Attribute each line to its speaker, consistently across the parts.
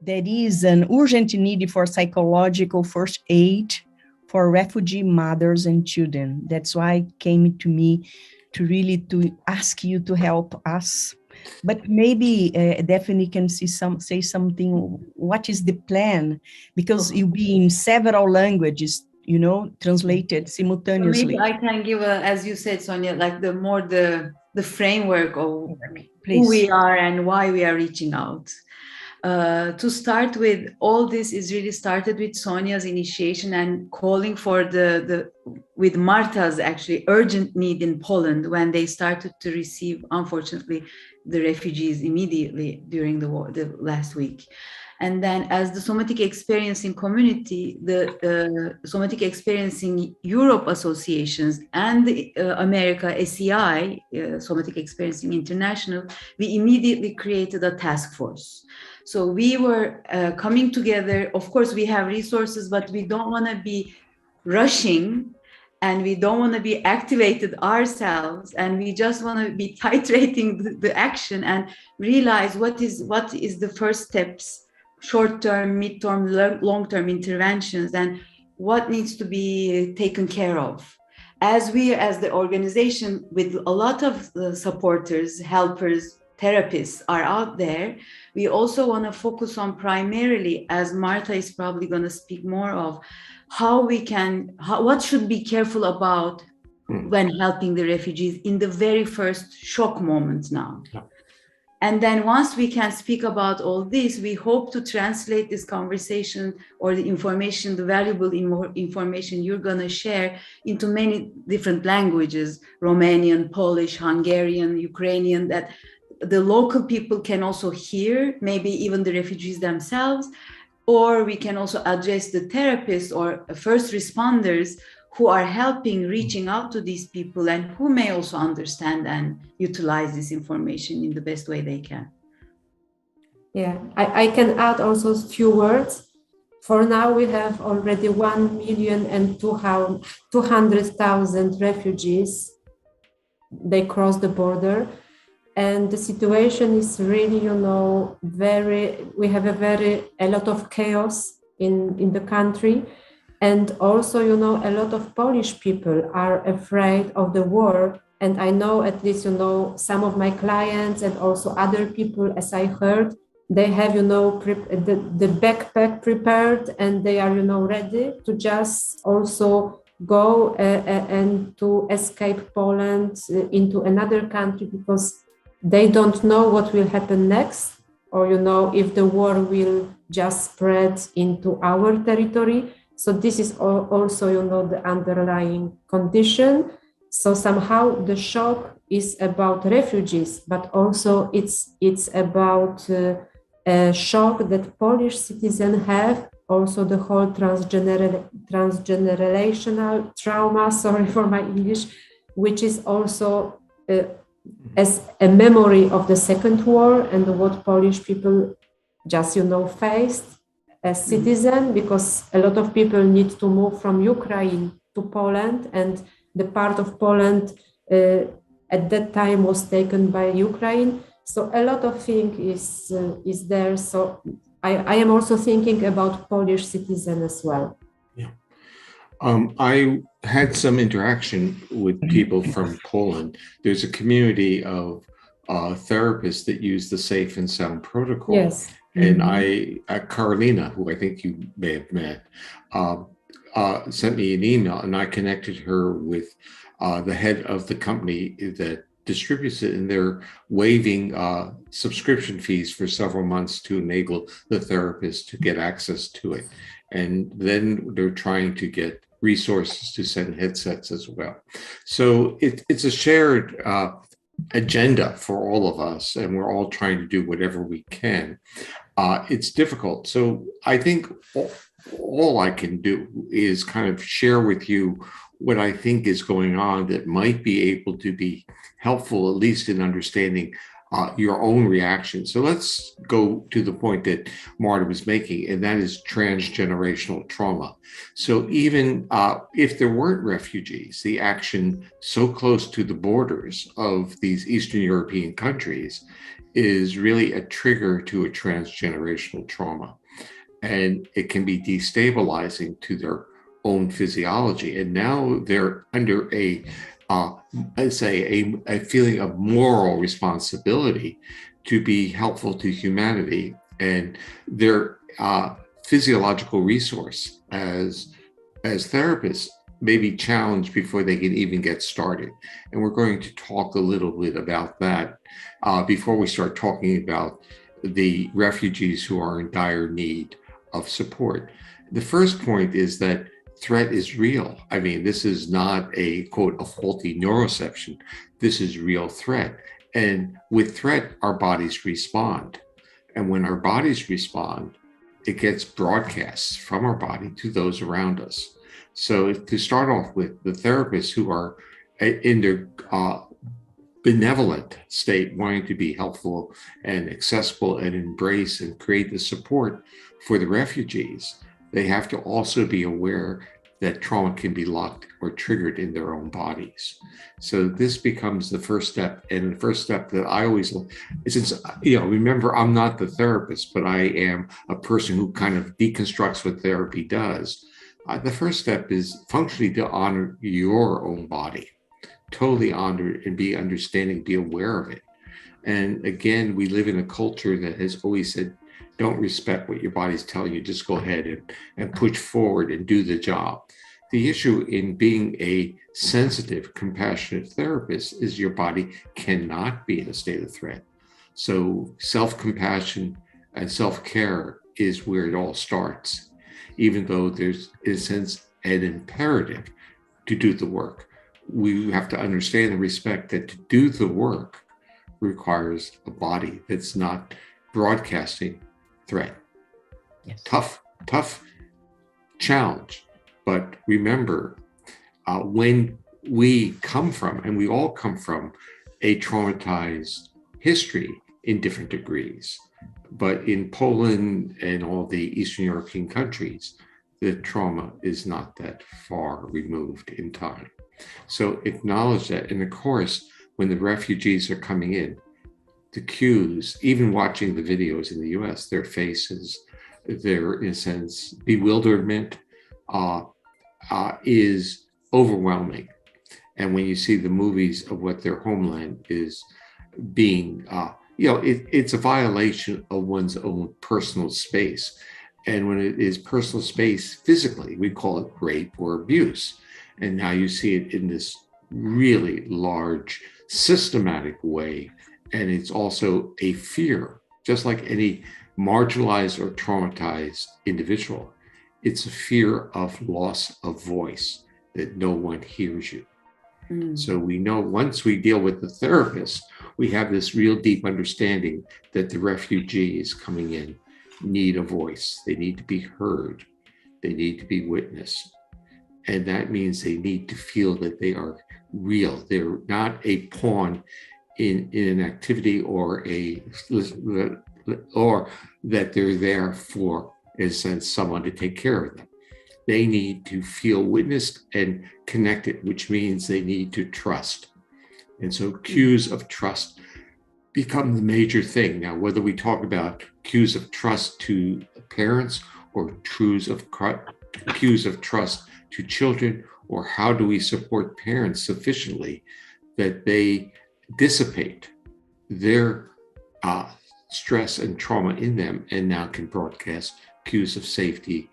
Speaker 1: there is an urgent need for psychological first aid for refugee mothers and children. That's why it came to me to ask you to help us. But maybe Daphne can say something. What is the plan? Because you'll be in several languages, translated simultaneously.
Speaker 2: Maybe I can give as you said, Sonia, like the framework of who we are and why we are reaching out. To start with, all this is really started with Sonia's initiation and calling for with Marta's actually urgent need in Poland when they started to receive, unfortunately, the refugees immediately during the last week. And then as the Somatic Experiencing Community, the Somatic Experiencing Europe Associations and the America SEI, Somatic Experiencing International, we immediately created a task force. So we were coming together. Of course, we have resources, but we don't want to be rushing and we don't want to be activated ourselves. And we just want to be titrating the action and realize what is the first steps, short-term, mid-term, long-term interventions, and what needs to be taken care of. As the organization with a lot of supporters, helpers, therapists are out there, we also want to focus on primarily, as Marta is probably going to speak more of, what should be careful about when helping the refugees in the very first shock moment now. Yeah. And then once we can speak about all this, we hope to translate this conversation or the information, the valuable information you're going to share into many different languages, Romanian, Polish, Hungarian, Ukrainian, that the local people can also hear, maybe even the refugees themselves, or we can also address the therapists or first responders who are helping, reaching out to these people and who may also understand and utilize this information in the best way they can.
Speaker 3: Yeah, I can add also a few words. For now, we have already 1,200,000 refugees. They cross the border. And the situation is really, we have a lot of chaos in the country. And also, a lot of Polish people are afraid of the war. And I know at least, some of my clients and also other people, as I heard, they have, the backpack prepared and they are, ready to just also go and to escape Poland into another country because they don't know what will happen next, or, if the war will just spread into our territory. So this is also, the underlying condition. So somehow the shock is about refugees, but also it's about a shock that Polish citizens have, also the whole transgenerational trauma, sorry for my English, which is also as a memory of the Second War and what Polish people just, faced as citizen, because a lot of people need to move from Ukraine to Poland, and the part of Poland at that time was taken by Ukraine. So a lot of things is there. So I am also thinking about Polish citizens as well.
Speaker 4: Yeah. I had some interaction with people from Poland. There's a community of therapists that use the Safe and Sound protocol.
Speaker 3: Yes.
Speaker 4: And Carolina, who I think you may have met, sent me an email, and I connected her with the head of the company that distributes it, and they're waiving subscription fees for several months to enable the therapist to get access to it. And then they're trying to get resources to send headsets as well. So it's a shared agenda for all of us, and we're all trying to do whatever we can. It's difficult. So I think all I can do is kind of share with you what I think is going on that might be able to be helpful, at least in understanding your own reaction. So let's go to the point that Marta was making, and that is transgenerational trauma. So even if there weren't refugees, the action so close to the borders of these Eastern European countries is really a trigger to a transgenerational trauma. And it can be destabilizing to their own physiology. And now they're under a feeling of moral responsibility to be helpful to humanity, and their physiological resource as therapists may be challenged before they can even get started. And we're going to talk a little bit about that before we start talking about the refugees who are in dire need of support. The first point is that threat is real. I mean, this is not a, quote, a faulty neuroception. This is real threat. And with threat, our bodies respond. And when our bodies respond, it gets broadcasts from our body to those around us. So to start off with, the therapists who are in their benevolent state, wanting to be helpful and accessible and embrace and create the support for the refugees, they have to also be aware that trauma can be locked or triggered in their own bodies. So this becomes the first step. And the first step that I always, since, remember, I'm not the therapist, but I am a person who kind of deconstructs what therapy does. The first step is functionally to honor your own body, totally honor it and be understanding, be aware of it. And again, we live in a culture that has always said, don't respect what your body's telling you, just go ahead and push forward and do the job. The issue in being a sensitive, compassionate therapist is your body cannot be in a state of threat. So self-compassion and self-care is where it all starts, even though there's, in a sense, an imperative to do the work. We have to understand and respect that to do the work requires a body that's not broadcasting threat.
Speaker 1: Yes.
Speaker 4: Tough challenge. But remember, when we come from, and we all come from, a traumatized history in different degrees. But in Poland and all the Eastern European countries, the trauma is not that far removed in time. So acknowledge that. And of course, when the refugees are coming in, the cues, even watching the videos in the US, their faces, their, in a sense, bewilderment is overwhelming. And when you see the movies of what their homeland is being, it's a violation of one's own personal space. And when it is personal space physically, we call it rape or abuse. And now you see it in this really large, systematic way. And it's also a fear, just like any marginalized or traumatized individual. It's a fear of loss of voice, that no one hears you. So we know once we deal with the therapist, we have this real deep understanding that the refugees coming in need a voice. They need to be heard. They need to be witnessed. And that means they need to feel that they are real. They're not a pawn in an activity or that they're there for, in a sense, someone to take care of them. They need to feel witnessed and connected, which means they need to trust. And so cues of trust become the major thing. Now, whether we talk about cues of trust to parents or cues of trust to children, or how do we support parents sufficiently that they dissipate their stress and trauma in them and now can broadcast cues of safety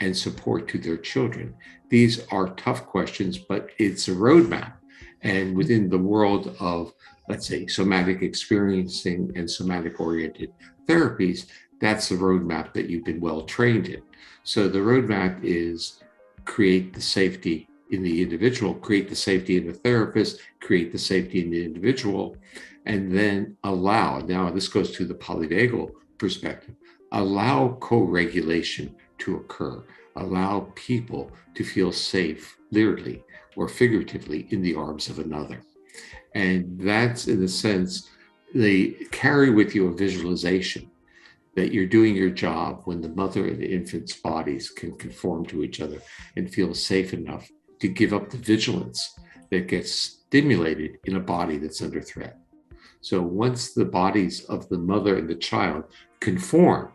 Speaker 4: and support to their children. These are tough questions, but it's a roadmap. And within the world of, let's say, somatic experiencing and somatic oriented therapies, that's the roadmap that you've been well trained in. So the roadmap is create the safety in the individual, create the safety in the therapist, create the safety in the individual, and then allow, now this goes to the polyvagal perspective, allow co-regulation to occur, allow people to feel safe, literally or figuratively, in the arms of another. And that's, in a sense, they carry with you a visualization that you're doing your job when the mother and the infant's bodies can conform to each other and feel safe enough to give up the vigilance that gets stimulated in a body that's under threat. So once the bodies of the mother and the child conform,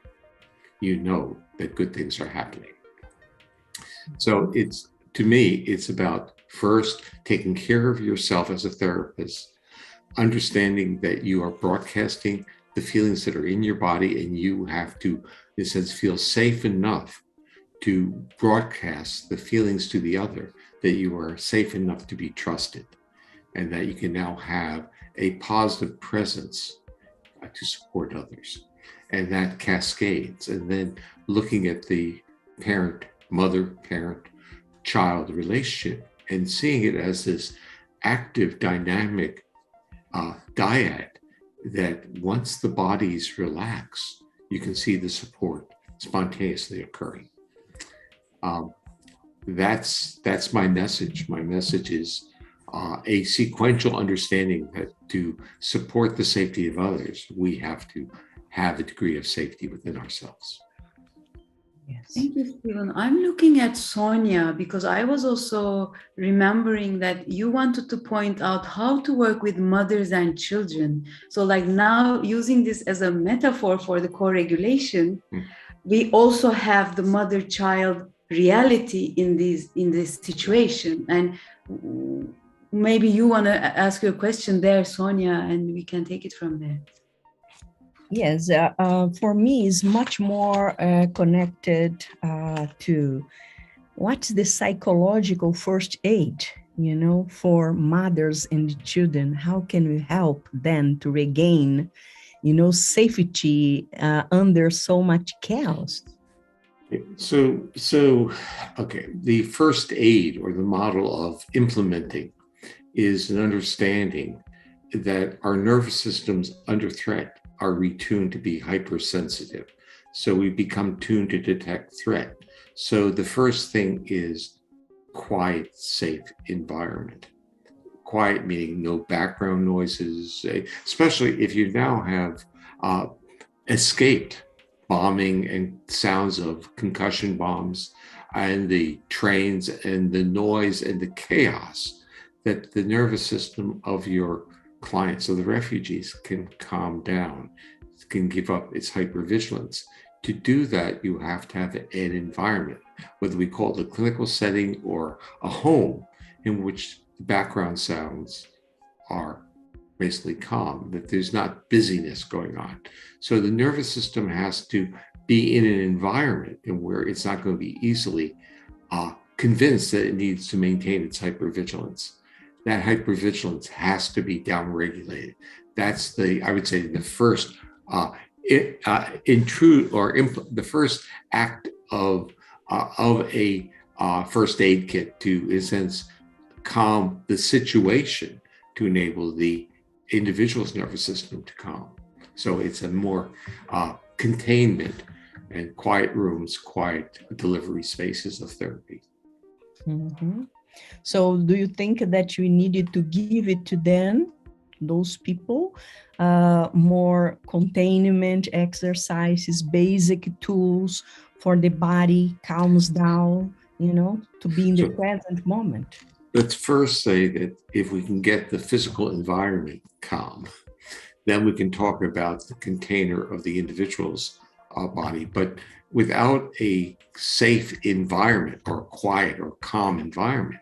Speaker 4: you know that good things are happening. So it's, to me, it's about first taking care of yourself as a therapist, understanding that you are broadcasting the feelings that are in your body, and you have to, in a sense, feel safe enough to broadcast the feelings to the other, that you are safe enough to be trusted, and that you can now have a positive presence to support others. And that cascades. And then looking at the mother-parent-child relationship and seeing it as this active, dynamic dyad, that once the bodies relax, you can see the support spontaneously occurring. That's my message. My message is a sequential understanding that to support the safety of others, we have to have a degree of safety within ourselves.
Speaker 1: Yes.
Speaker 2: Thank you, Stephen. I'm looking at Sonia because I was also remembering that you wanted to point out how to work with mothers and children. So like now using this as a metaphor for the co-regulation, we also have the mother-child reality in this situation. And maybe you want to ask your question there, Sonia, and we can take it from there.
Speaker 1: Yes, for me, it's much more connected to what's the psychological first aid, for mothers and children. How can we help them to regain, safety under so much chaos?
Speaker 4: So, okay, the first aid or the model of implementing is an understanding that our nervous systems under threat are retuned to be hypersensitive. So we become tuned to detect threat. So the first thing is quiet, safe environment. Quiet meaning no background noises, especially if you now have escaped bombing and sounds of concussion bombs and the trains and the noise and the chaos, that the nervous system of your clients, of the refugees, can calm down, can give up its hypervigilance. To do that, you have to have an environment, whether we call it a clinical setting or a home, in which the background sounds are basically calm, that there's not busyness going on. So the nervous system has to be in an environment in where it's not going to be easily convinced that it needs to maintain its hypervigilance. That hypervigilance has to be downregulated. That's I would say, the first the first act of a first aid kit to, in a sense, calm the situation, to enable the individual's nervous system to calm. So it's a more containment and quiet rooms, quiet delivery spaces of therapy.
Speaker 1: Mm-hmm. So do you think that you needed to give it to them, those people, more containment exercises, basic tools for the body calms down, to be in the present moment?
Speaker 4: Let's first say that if we can get the physical environment calm, then we can talk about the container of the individual's body. But without a safe environment or quiet or calm environment,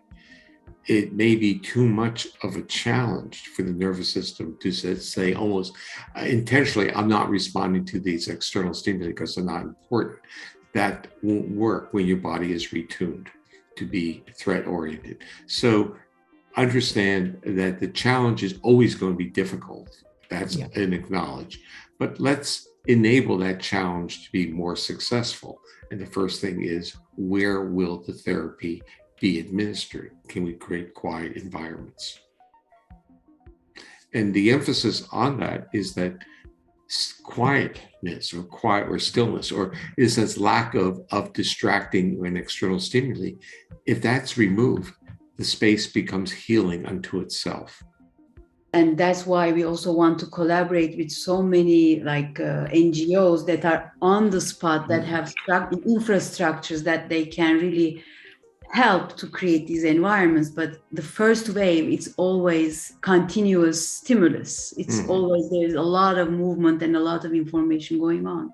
Speaker 4: it may be too much of a challenge for the nervous system to say almost intentionally, I'm not responding to these external stimuli because they're not important. That won't work when your body is retuned to be threat oriented. So understand that the challenge is always going to be difficult. That's an acknowledge. But let's enable that challenge to be more successful. And the first thing is, where will the therapy be administered? Can we create quiet environments? And the emphasis on that is that quietness or stillness, or in a sense, lack of distracting and external stimuli, if that's removed, the space becomes healing unto itself.
Speaker 2: And that's why we also want to collaborate with so many NGOs that are on the spot, that have infrastructures that they can really help to create these environments, but the first wave, it's always continuous stimulus. It's always, there's a lot of movement and a lot of information going on.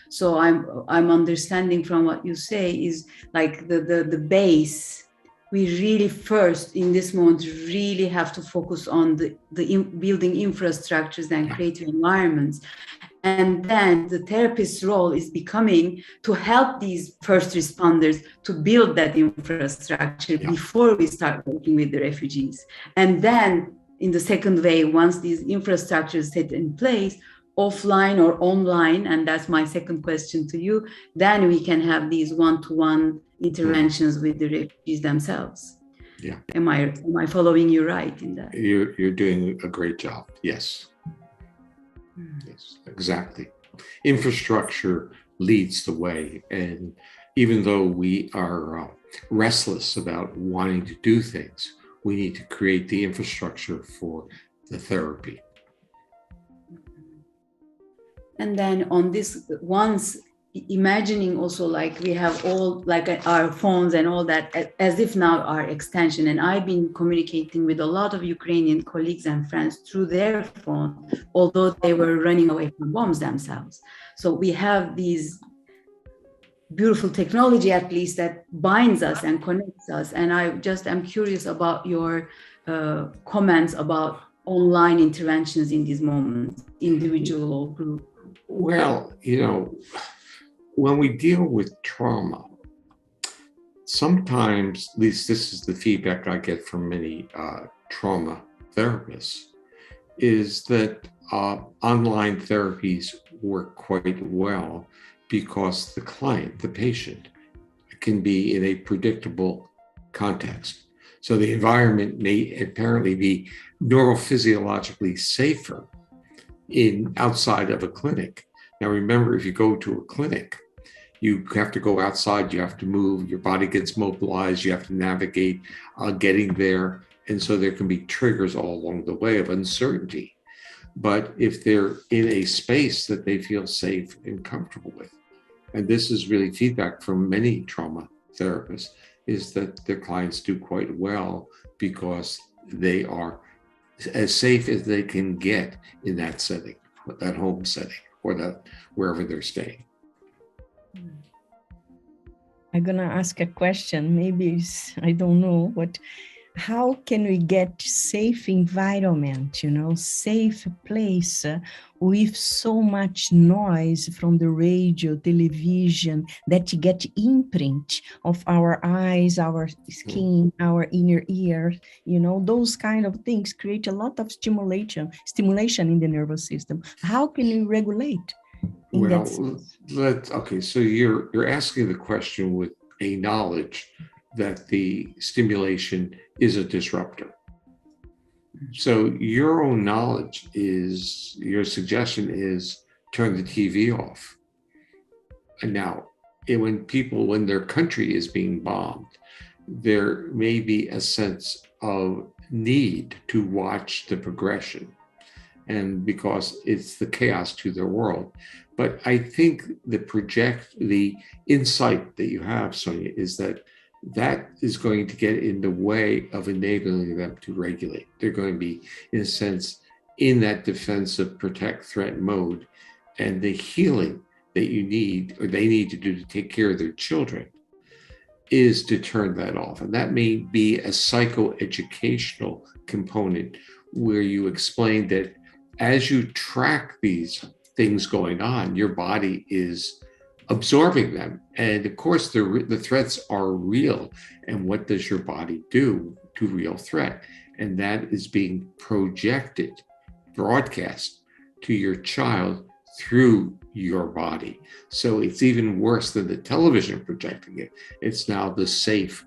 Speaker 2: So I'm understanding from what you say is like the base. We really first in this moment really have to focus on building infrastructures and creative environments. And then the therapist's role is becoming to help these first responders to build that infrastructure before we start working with the refugees. And then in the second wave, once these infrastructures set in place, offline or online, and that's my second question to you, then we can have these one-to-one interventions with the refugees themselves.
Speaker 4: Yeah.
Speaker 2: Am I following you right in that?
Speaker 4: You're doing a great job. Yes. Yes, exactly. Infrastructure leads the way. And even though we are restless about wanting to do things, we need to create the infrastructure for the therapy.
Speaker 2: And then on this, once imagining also like we have all like our phones and all that as if now our extension, and I've been communicating with a lot of Ukrainian colleagues and friends through their phone, although they were running away from bombs themselves. So we have these beautiful technology at least that binds us and connects us. And I'm curious about your comments about online interventions in these moments, individual or group.
Speaker 4: Well, when we deal with trauma, sometimes, at least this is the feedback I get from many trauma therapists, is that online therapies work quite well because the client, the patient, can be in a predictable context. So the environment may apparently be neurophysiologically safer outside of a clinic. Now, remember, if you go to a clinic, you have to go outside, you have to move, your body gets mobilized, you have to navigate getting there. And so there can be triggers all along the way of uncertainty. But if they're in a space that they feel safe and comfortable with, and this is really feedback from many trauma therapists, is that their clients do quite well because they are as safe as they can get in that setting, that home setting, or that wherever they're staying.
Speaker 1: I'm gonna ask a question, maybe I don't know, but how can we get safe environment, safe place with so much noise from the radio, television, that you get imprint of our eyes, our skin, our inner ear, those kind of things create a lot of stimulation in the nervous system. How can we regulate?
Speaker 4: So you're asking the question with a knowledge that the stimulation is a disruptor. So your own knowledge is, your suggestion is turn the TV off. And now, when their country is being bombed, there may be a sense of need to watch the progression, and because it's the chaos to their world. But I think the insight that you have, Sonia, is that is going to get in the way of enabling them to regulate. They're going to be, in a sense, in that defensive protect threat mode, and the healing that you need, or they need to do to take care of their children, is to turn that off. And that may be a psychoeducational component where you explain that as you track these things going on, your body is absorbing them. And of course, the threats are real. And what does your body do to real threat? And that is being broadcast to your child through your body. So it's even worse than the television projecting it. It's now the safe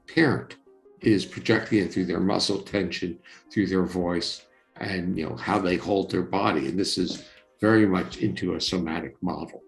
Speaker 4: parent is projecting it through their muscle tension, through their voice, and how they hold their body. And this is very much into a somatic model.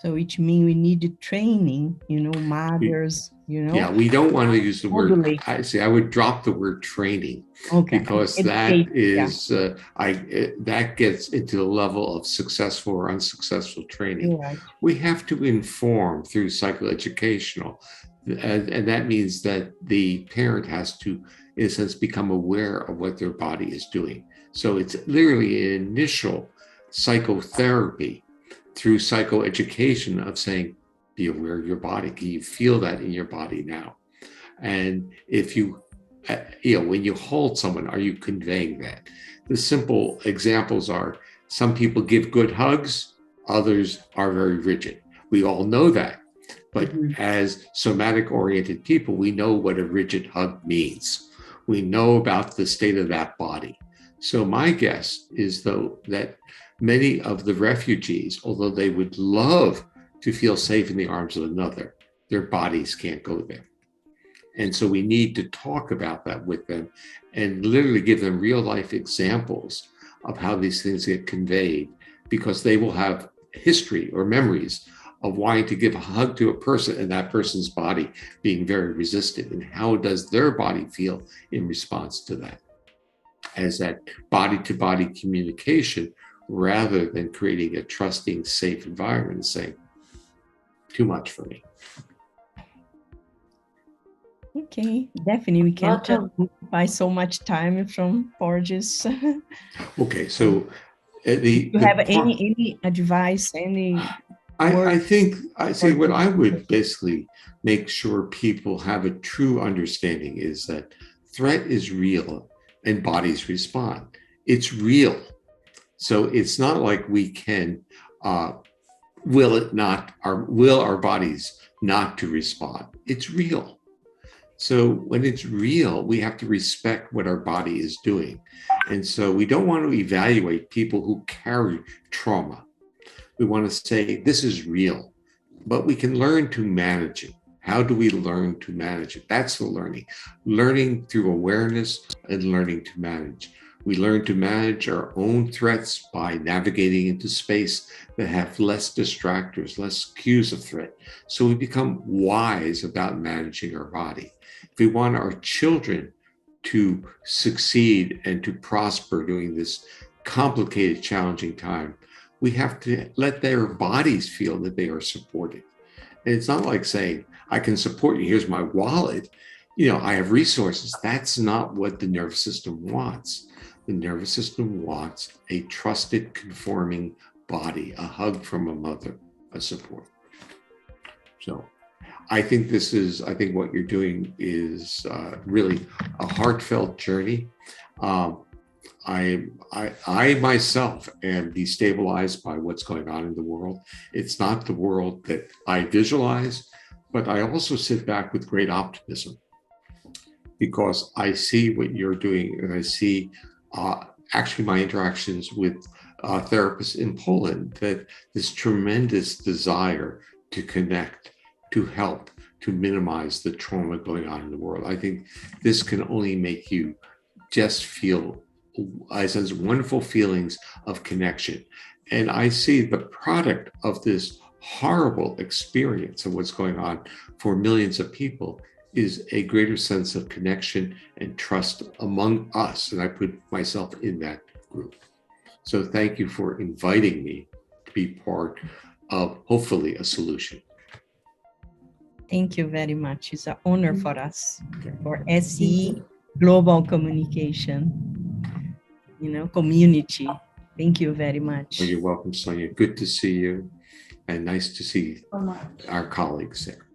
Speaker 1: So which means we need training, mothers,
Speaker 4: Yeah, we don't want to use the word, I would drop the word training, because that is, that gets into the level of successful or unsuccessful training.
Speaker 1: Right.
Speaker 4: We have to inform through psychoeducational And that means that the parent has to, in a sense, become aware of what their body is doing. So it's literally an initial psychotherapy through psychoeducation of saying, be aware of your body. Can you feel that in your body now? And if you, when you hold someone, are you conveying that? The simple examples are, some people give good hugs, others are very rigid. We all know that. But as somatic oriented people, we know what a rigid hug means. We know about the state of that body. So my guess is, though, that many of the refugees, although they would love to feel safe in the arms of another, their bodies can't go there. And so we need to talk about that with them and literally give them real life examples of how these things get conveyed, because they will have history or memories of wanting to give a hug to a person and that person's body being very resistant. And how does their body feel in response to that? As that body to body communication, rather than creating a trusting, safe environment and saying, too much for me.
Speaker 1: Okay, definitely we can't buy so much time from Porges.
Speaker 4: Okay, so
Speaker 1: do you have any advice,
Speaker 4: I think what I would basically make sure people have a true understanding is that threat is real and bodies respond. It's real. So it's not like we can will our bodies not to respond. It's real. So when it's real, we have to respect what our body is doing. And so we don't want to evaluate people who carry trauma. We want to say, this is real, but we can learn to manage it. How do we learn to manage it? That's the learning. Learning through awareness and learning to manage. We learn to manage our own threats by navigating into space that have less distractors, less cues of threat. So we become wise about managing our body. If we want our children to succeed and to prosper during this complicated, challenging time, we have to let their bodies feel that they are supported. And it's not like saying, I can support you, here's my wallet, I have resources. That's not what the nervous system wants. The nervous system wants a trusted, conforming body, a hug from a mother, a support. So I think what you're doing is really a heartfelt journey. I myself am destabilized by what's going on in the world. It's not the world that I visualize, but I also sit back with great optimism, because I see what you're doing, and I see actually my interactions with therapists in Poland, that this tremendous desire to connect, to help, to minimize the trauma going on in the world. I think this can only make you just feel, I sense, wonderful feelings of connection. And I see the product of this horrible experience of what's going on for millions of people is a greater sense of connection and trust among us. And I put myself in that group. So thank you for inviting me to be part of, hopefully, a solution.
Speaker 1: Thank you very much. It's an honor for us, for SE Global Communication, community. Thank you very much.
Speaker 4: Well, you're welcome, Sonia. Good to see you, and nice to see our colleagues there.